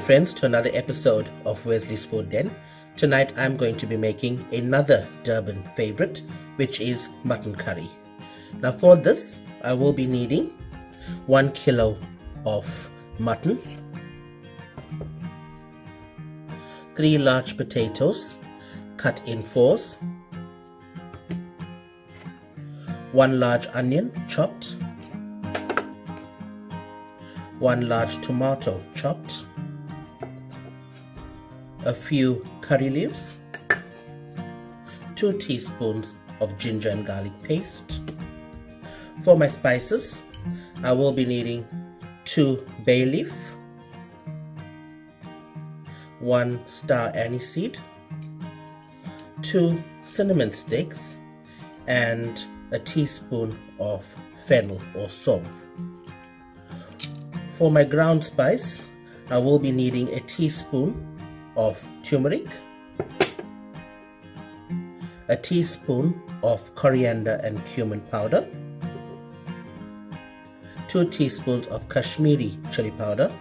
friends, to another episode of Wesley's Food Den. Tonight I'm going to be making another Durban favorite, which is mutton curry. Now for this I will be needing 1 kilo of mutton, 3 large potatoes cut in 4s, 1 large onion chopped, 1 large tomato chopped, a few curry leaves, 2 teaspoons of ginger and garlic paste. For my spices, I will be needing 2 bay leaf, 1 star aniseed, 2 cinnamon sticks, and a teaspoon of fennel or salt. For my ground spice, I will be needing a teaspoon of turmeric, a teaspoon of coriander and cumin powder, 2 teaspoons of Kashmiri chilli powder,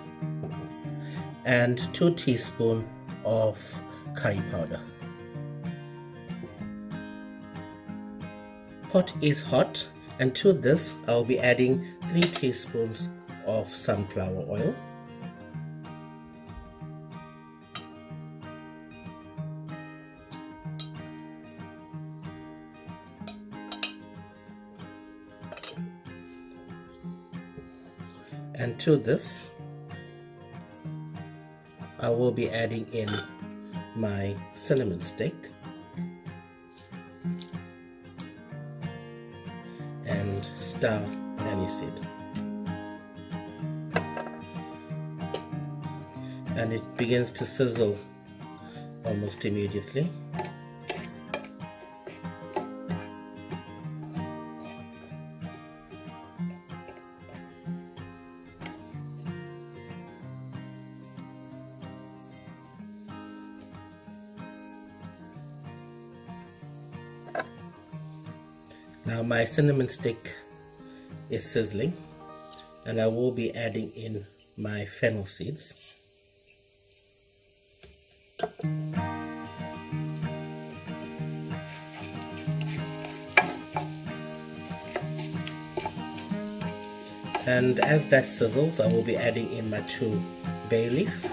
and 2 teaspoons of curry powder. Pot is hot, and to this I will be adding 3 teaspoons of sunflower oil, and to this I will be adding in my cinnamon stick and star aniseed, and it begins to sizzle almost immediately. Now my cinnamon stick is sizzling, and I will be adding in my fennel seeds. And as that sizzles, I will be adding in my 2 bay leaf,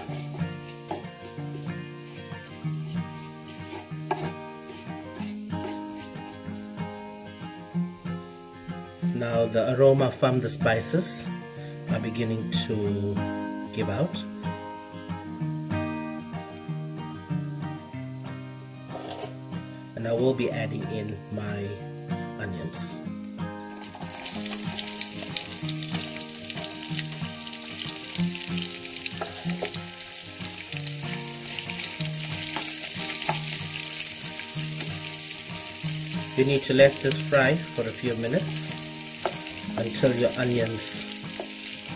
Now the aroma from the spices are beginning to give out. And I will be adding in my onions. You need to let this fry for a few minutes until your onions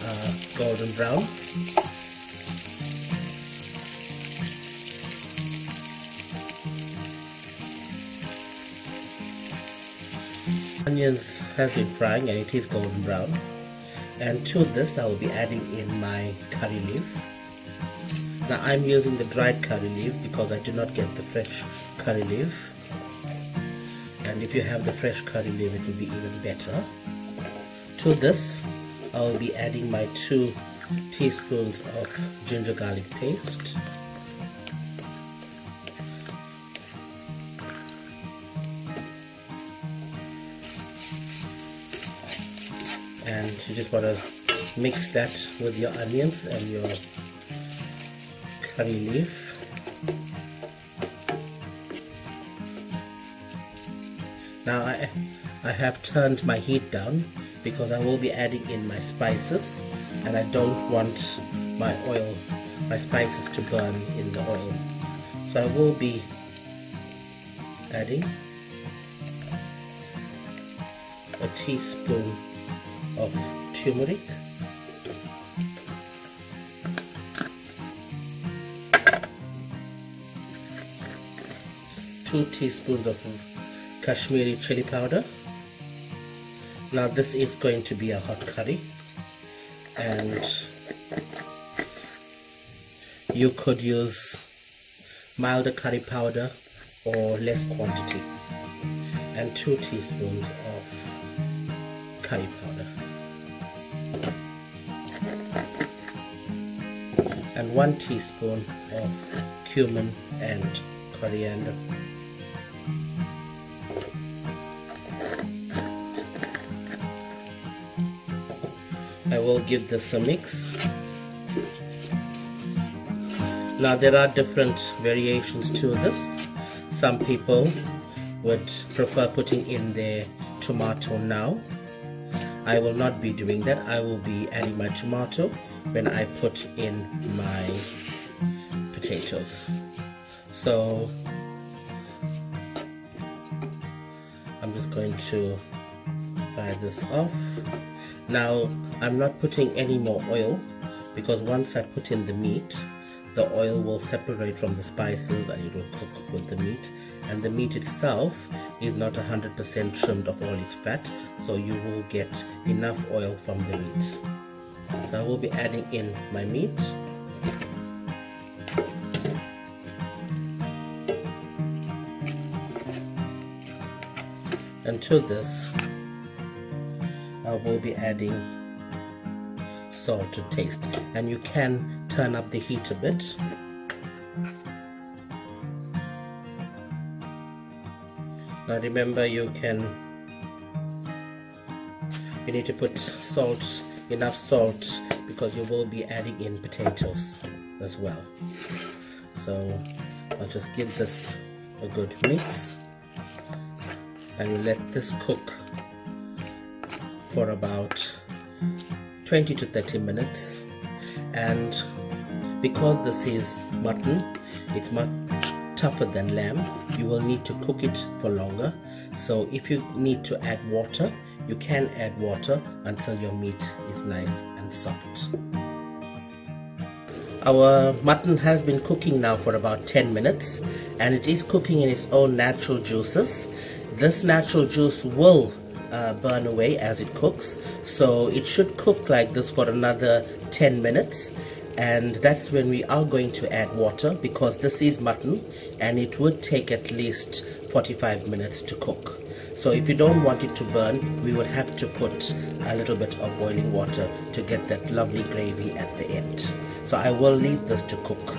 are golden brown. Onions have been frying and it is golden brown. And to this I will be adding in my curry leaf. Now I'm using the dried curry leaf because I do not get the fresh curry leaf. And if you have the fresh curry leaf, it will be even better. To this, I will be adding my 2 teaspoons of ginger garlic paste, and you just want to mix that with your onions and your curry leaf. Now I have turned my heat down because I will be adding in my spices, and I don't want my spices to burn in the oil. So I will be adding a teaspoon of turmeric, 2 teaspoons of Kashmiri chilli powder. Now this is going to be a hot curry, and You could use milder curry powder or less quantity, and 2 teaspoons of curry powder, and 1 teaspoon of cumin and coriander. I will give this a mix. Now there are different variations to this. Some people would prefer putting in their tomato now. I will not be doing that. I will be adding my tomato when I put in my potatoes. So I'm just going to fry this off. Now I'm not putting any more oil, because once I put in the meat, the oil will separate from the spices and it will cook with the meat, and the meat itself is not 100% trimmed of all its fat, so you will get enough oil from the meat. So I will be adding in my meat. And to this I will be adding salt to taste, and you can turn up the heat a bit. Now remember, you need to put salt, enough salt, because you will be adding in potatoes as well. So I'll just give this a good mix, and you let this cook for about 20 to 30 minutes. And because this is mutton, it's much tougher than lamb, you will need to cook it for longer. So if you need to add water, you can add water until your meat is nice and soft. Our mutton has been cooking now for about 10 minutes, and it is cooking in its own natural juices. This natural juice will burn away as it cooks, so it should cook like this for another 10 minutes, and that's when we are going to add water, because this is mutton and it would take at least 45 minutes to cook. So if you don't want it to burn, we would have to put a little bit of boiling water to get that lovely gravy at the end. So I will leave this to cook.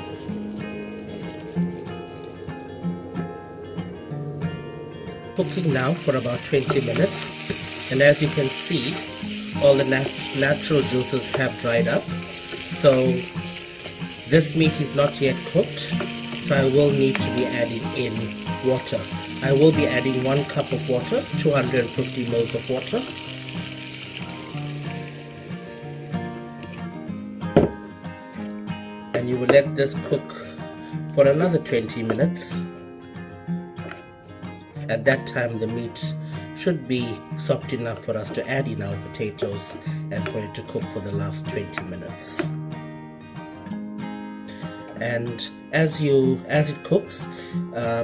Cooking now for about 20 minutes, and as you can see, all the natural juices have dried up. So this meat is not yet cooked, so I will need to be adding in water. I will be adding 1 cup of water, 250 ml of water. And you will let this cook for another 20 minutes. At that time the meat should be soft enough for us to add in our potatoes and for it to cook for the last 20 minutes. And as it cooks,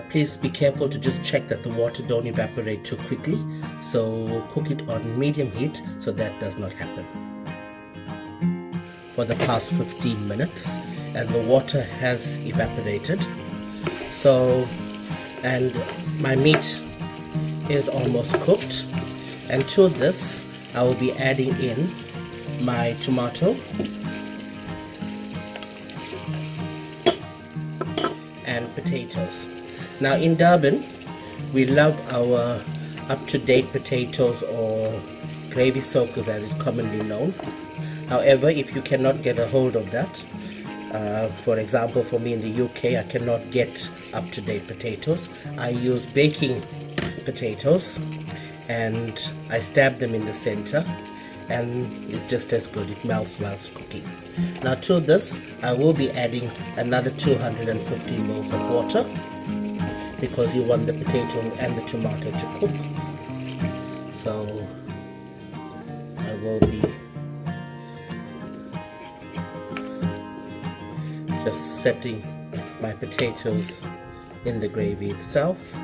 please be careful to just check that the water don't evaporate too quickly. So cook it on medium heat so that does not happen. For the past 15 minutes, and the water has evaporated. So, and my meat is almost cooked, and to this I will be adding in my tomato and potatoes. Now in Durban, we love our up-to-date potatoes, or gravy soakers as it's commonly known. However, if you cannot get a hold of that, for example, for me in the UK, I cannot get up-to-date potatoes. I use baking potatoes, and I stab them in the center, and it's just as good. It melts while it's cooking. Now to this, I will be adding another 250 ml of water, because you want the potato and the tomato to cook. So I will be just setting my potatoes in the gravy itself,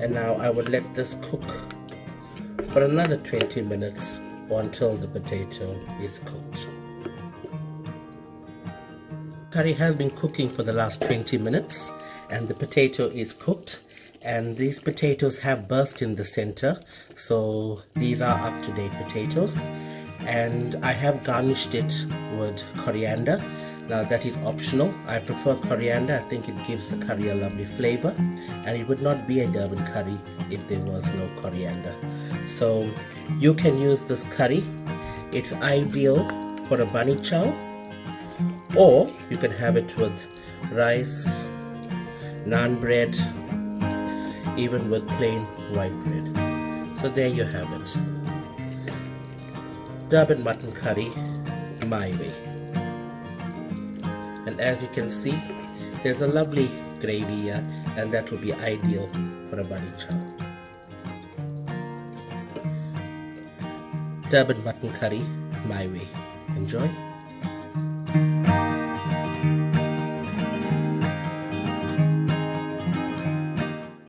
and now I would let this cook for another 20 minutes or until the potato is cooked. curry has been cooking for the last 20 minutes and the potato is cooked, and these potatoes have burst in the center, so these are up-to-date potatoes. And I have garnished it with coriander. Now that is optional. I prefer coriander. I think it gives the curry a lovely flavor, and it would not be a Durban curry if there was no coriander. So you can use this curry. It's ideal for a bunny chow, or you can have it with rice, naan bread, even with plain white bread. So there you have it. Durban mutton curry, my way. And as you can see, there's a lovely gravy here, and that will be ideal for a bunny chow. Durban mutton curry, my way. Enjoy.